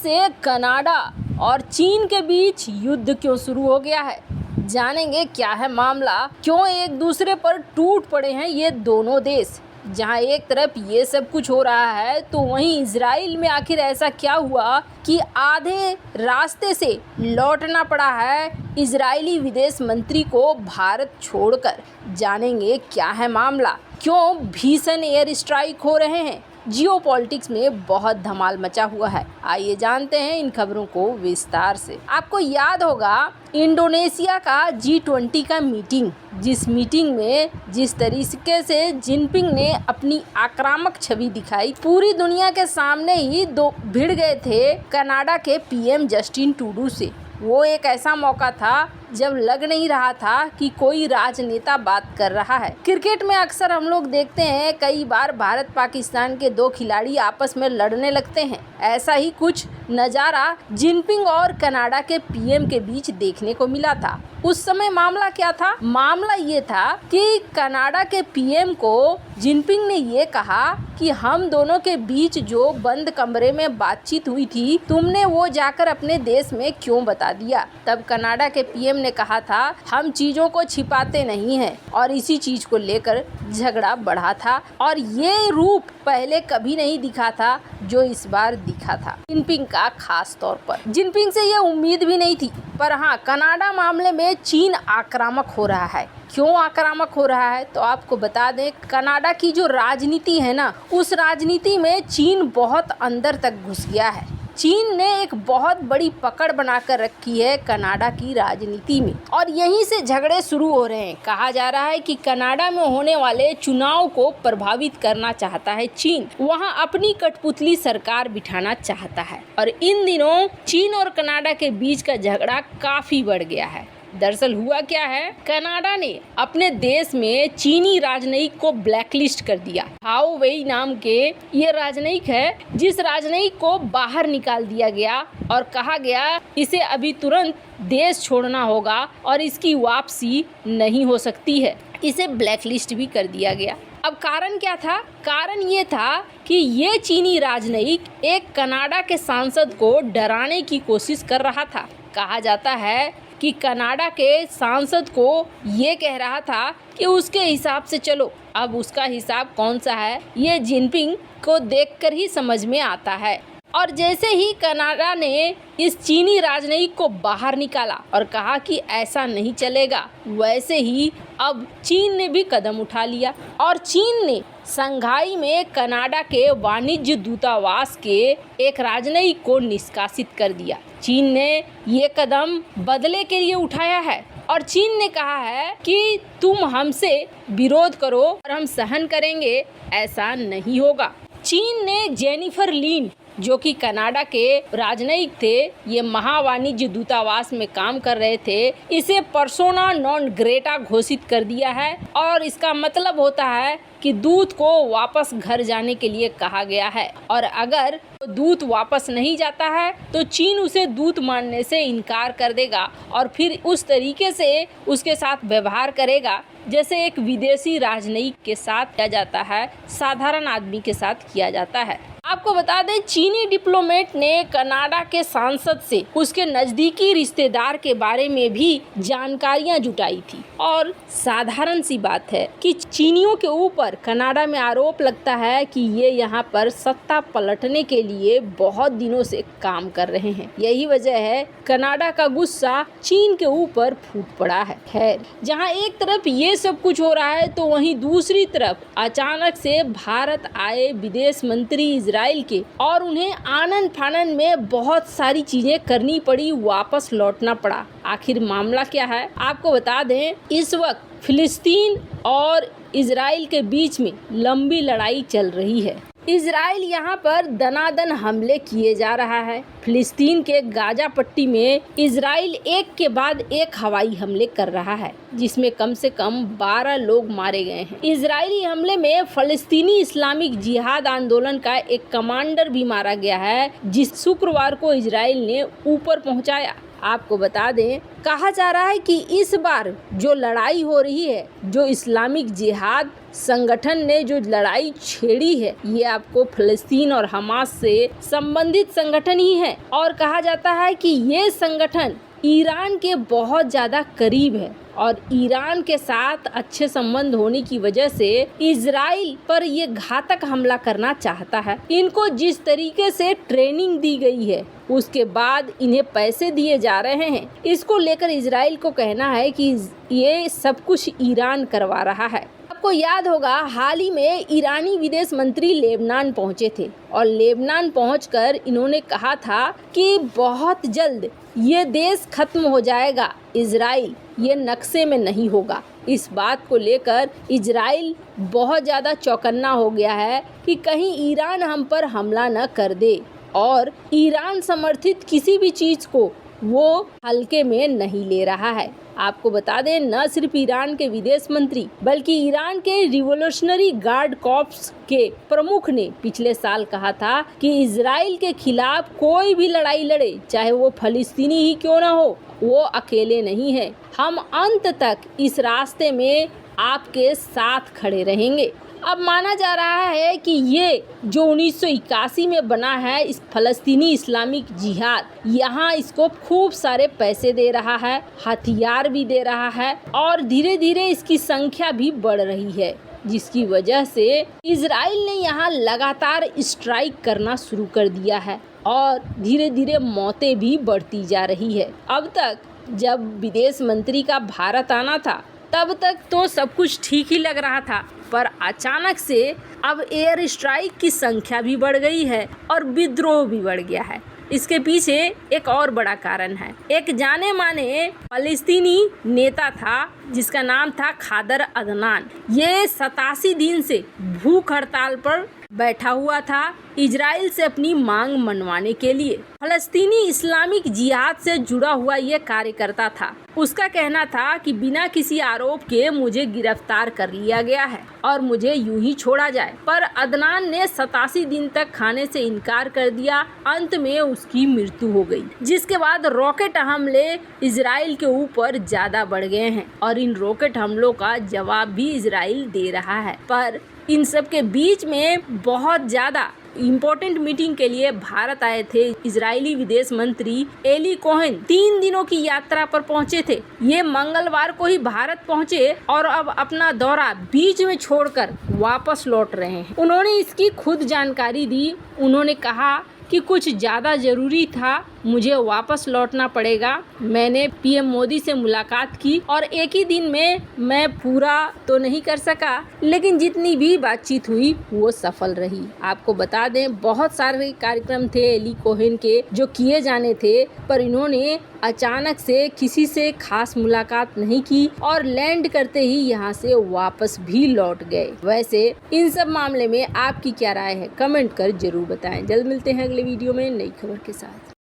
से कनाडा और चीन के बीच युद्ध क्यों शुरू हो गया है, जानेंगे क्या है मामला, क्यों एक दूसरे पर टूट पड़े हैं ये दोनों देश। जहां एक तरफ ये सब कुछ हो रहा है तो वहीं इजराइल में आखिर ऐसा क्या हुआ कि आधे रास्ते से लौटना पड़ा है इजरायली विदेश मंत्री को भारत छोड़कर। जानेंगे क्या है मामला, क्यों भीषण एयर स्ट्राइक हो रहे हैं, जियोपॉलिटिक्स में बहुत धमाल मचा हुआ है। आइए जानते हैं इन खबरों को विस्तार से। आपको याद होगा इंडोनेशिया का G20 का मीटिंग, जिस मीटिंग में जिस तरीके से जिनपिंग ने अपनी आक्रामक छवि दिखाई, पूरी दुनिया के सामने ही भिड़ गए थे कनाडा के पीएम जस्टिन ट्रूडो से। वो एक ऐसा मौका था जब लग नहीं रहा था कि कोई राजनेता बात कर रहा है। क्रिकेट में अक्सर हम लोग देखते हैं कई बार भारत पाकिस्तान के दो खिलाड़ी आपस में लड़ने लगते हैं। ऐसा ही कुछ नज़ारा जिनपिंग और कनाडा के पीएम के बीच देखने को मिला था। उस समय मामला क्या था? मामला ये था कि कनाडा के पीएम को जिनपिंग ने ये कहा कि हम दोनों के बीच जो बंद कमरे में बातचीत हुई थी, तुमने वो जाकर अपने देश में क्यों बता दिया। तब कनाडा के पीएम ने कहा था, हम चीज़ों को छिपाते नहीं हैं, और इसी चीज़ को लेकर झगड़ा बढ़ा था और ये रूप पहले कभी नहीं दिखा था जो इस बार दिखा था जिनपिंग का। खास तौर पर जिनपिंग से ये उम्मीद भी नहीं थी। पर हाँ, कनाडा मामले में चीन आक्रामक हो रहा है। क्यों आक्रामक हो रहा है तो आपको बता दें, कनाडा की जो राजनीति है ना, उस राजनीति में चीन बहुत अंदर तक घुस गया है। चीन ने एक बहुत बड़ी पकड़ बनाकर रखी है कनाडा की राजनीति में, और यहीं से झगड़े शुरू हो रहे हैं। कहा जा रहा है कि कनाडा में होने वाले चुनाव को प्रभावित करना चाहता है चीन, वहां अपनी कठपुतली सरकार बिठाना चाहता है। और इन दिनों चीन और कनाडा के बीच का झगड़ा काफी बढ़ गया है। दरअसल हुआ क्या है, कनाडा ने अपने देश में चीनी राजनयिक को ब्लैकलिस्ट कर दिया। हाओ वेई नाम के ये राजनयिक है, जिस राजनयिक को बाहर निकाल दिया गया और कहा गया इसे अभी तुरंत देश छोड़ना होगा और इसकी वापसी नहीं हो सकती है। इसे ब्लैकलिस्ट भी कर दिया गया। अब कारण क्या था? कारण ये था कि ये चीनी राजनयिक एक कनाडा के सांसद को डराने की कोशिश कर रहा था। कहा जाता है कि कनाडा के सांसद को ये कह रहा था कि उसके हिसाब से चलो। अब उसका हिसाब कौन सा है, ये जिनपिंग को देखकर ही समझ में आता है। और जैसे ही कनाडा ने इस चीनी राजनयिक को बाहर निकाला और कहा कि ऐसा नहीं चलेगा, वैसे ही अब चीन ने भी कदम उठा लिया और चीन ने शंघाई में कनाडा के वाणिज्य दूतावास के एक राजनयिक को निष्कासित कर दिया। चीन ने ये कदम बदले के लिए उठाया है और चीन ने कहा है कि तुम हमसे विरोध करो और हम सहन करेंगे, ऐसा नहीं होगा। चीन ने जेनिफर लिन, जो कि कनाडा के राजनयिक थे, ये महावाणिज्य दूतावास में काम कर रहे थे, इसे पर्सोना नॉन ग्रेटा घोषित कर दिया है। और इसका मतलब होता है कि दूत को वापस घर जाने के लिए कहा गया है, और अगर दूत वापस नहीं जाता है तो चीन उसे दूत मानने से इनकार कर देगा और फिर उस तरीके से उसके साथ व्यवहार करेगा जैसे एक विदेशी राजनयिक के साथ किया जाता है, साधारण आदमी के साथ किया जाता है। आपको बता दें, चीनी डिप्लोमेट ने कनाडा के सांसद से उसके नज़दीकी रिश्तेदार के बारे में भी जानकारियां जुटाई थी। और साधारण सी बात है कि चीनियों के ऊपर कनाडा में आरोप लगता है कि ये यहाँ पर सत्ता पलटने के लिए बहुत दिनों से काम कर रहे हैं। यही वजह है कनाडा का गुस्सा चीन के ऊपर फूट पड़ा है। खैर, जहाँ एक तरफ ये सब कुछ हो रहा है तो वहीं दूसरी तरफ अचानक से भारत आए विदेश मंत्री इजराइल के, और उन्हें आनन फानन में बहुत सारी चीजें करनी पड़ी, वापस लौटना पड़ा। आखिर मामला क्या है आपको बता दें, इस वक्त फिलिस्तीन और इजराइल के बीच में लंबी लड़ाई चल रही है। इजराइल यहाँ पर दनादन हमले किए जा रहा है। फिलिस्तीन के गाजा पट्टी में इजराइल एक के बाद एक हवाई हमले कर रहा है, जिसमें कम से कम 12 लोग मारे गए हैं। इजरायली हमले में फलस्तीनी इस्लामिक जिहाद आंदोलन का एक कमांडर भी मारा गया है, जिस शुक्रवार को इजराइल ने ऊपर पहुंचाया। आपको बता दें, कहा जा रहा है कि इस बार जो लड़ाई हो रही है, जो इस्लामिक जिहाद संगठन ने जो लड़ाई छेड़ी है, ये आपको फ़लस्तीन और हमास से संबंधित संगठन ही है। और कहा जाता है कि ये संगठन ईरान के बहुत ज़्यादा करीब है और ईरान के साथ अच्छे संबंध होने की वजह से इजराइल पर ये घातक हमला करना चाहता है। इनको जिस तरीके से ट्रेनिंग दी गई है, उसके बाद इन्हें पैसे दिए जा रहे हैं, इसको लेकर इजराइल को कहना है कि ये सब कुछ ईरान करवा रहा है। आपको याद होगा, हाल ही में ईरानी विदेश मंत्री लेबनान पहुंचे थे और लेबनान पहुंचकर इन्होंने कहा था कि बहुत जल्द ये देश खत्म हो जाएगा, इजराइल ये नक्शे में नहीं होगा। इस बात को लेकर इजराइल बहुत ज़्यादा चौकन्ना हो गया है कि कहीं ईरान हम पर हमला न कर दे, और ईरान समर्थित किसी भी चीज़ को वो हल्के में नहीं ले रहा है। आपको बता दें, न सिर्फ ईरान के विदेश मंत्री बल्कि ईरान के रिवोल्यूशनरी गार्ड कॉर्प्स के प्रमुख ने पिछले साल कहा था कि इजराइल के खिलाफ कोई भी लड़ाई लड़े, चाहे वो फ़लस्तीनी ही क्यों ना हो, वो अकेले नहीं है। हम अंत तक इस रास्ते में आपके साथ खड़े रहेंगे। अब माना जा रहा है कि ये जो 1981 में बना है इस फ़लस्तीनी इस्लामिक जिहाद, यहाँ इसको खूब सारे पैसे दे रहा है, हथियार भी दे रहा है और धीरे धीरे इसकी संख्या भी बढ़ रही है, जिसकी वजह से इजराइल ने यहाँ लगातार स्ट्राइक करना शुरू कर दिया है और धीरे धीरे मौतें भी बढ़ती जा रही है। अब तक जब विदेश मंत्री का भारत आना था, तब तक तो सब कुछ ठीक ही लग रहा था, पर अचानक से अब एयर स्ट्राइक की संख्या भी बढ़ गई है और विद्रोह भी बढ़ गया है। इसके पीछे एक और बड़ा कारण है। एक जाने माने फ़लस्तीनी नेता था जिसका नाम था खादर अदनान। ये 87 दिन से भूख हड़ताल पर बैठा हुआ था इजराइल से अपनी मांग मनवाने के लिए। फ़लस्तीनी इस्लामिक जिहाद से जुड़ा हुआ ये कार्यकर्ता था। उसका कहना था कि बिना किसी आरोप के मुझे गिरफ्तार कर लिया गया है और मुझे यूं ही छोड़ा जाए, पर अदनान ने 87 दिन तक खाने से इनकार कर दिया। अंत में उसकी मृत्यु हो गई, जिसके बाद रॉकेट हमले इजराइल के ऊपर ज़्यादा बढ़ गए हैं और इन रॉकेट हमलों का जवाब भी इजराइल दे रहा है। पर इन सब के बीच में बहुत ज़्यादा इम्पोर्टेंट मीटिंग के लिए भारत आए थे इजरायली विदेश मंत्री एली कोहेन। 3 दिनों की यात्रा पर पहुंचे थे। ये मंगलवार को ही भारत पहुंचे और अब अपना दौरा बीच में छोड़कर वापस लौट रहे हैं। उन्होंने इसकी खुद जानकारी दी। उन्होंने कहा कि कुछ ज़्यादा ज़रूरी था, मुझे वापस लौटना पड़ेगा। मैंने पीएम मोदी से मुलाकात की और एक ही दिन में मैं पूरा तो नहीं कर सका, लेकिन जितनी भी बातचीत हुई वो सफल रही। आपको बता दें, बहुत सारे कार्यक्रम थे एली कोहेन के जो किए जाने थे, पर इन्होंने अचानक से किसी से खास मुलाकात नहीं की और लैंड करते ही यहाँ से वापस भी लौट गए। वैसे इन सब मामले में आपकी क्या राय है, कमेंट कर जरूर बताएं। जल्द मिलते हैं अगले वीडियो में नई खबर के साथ।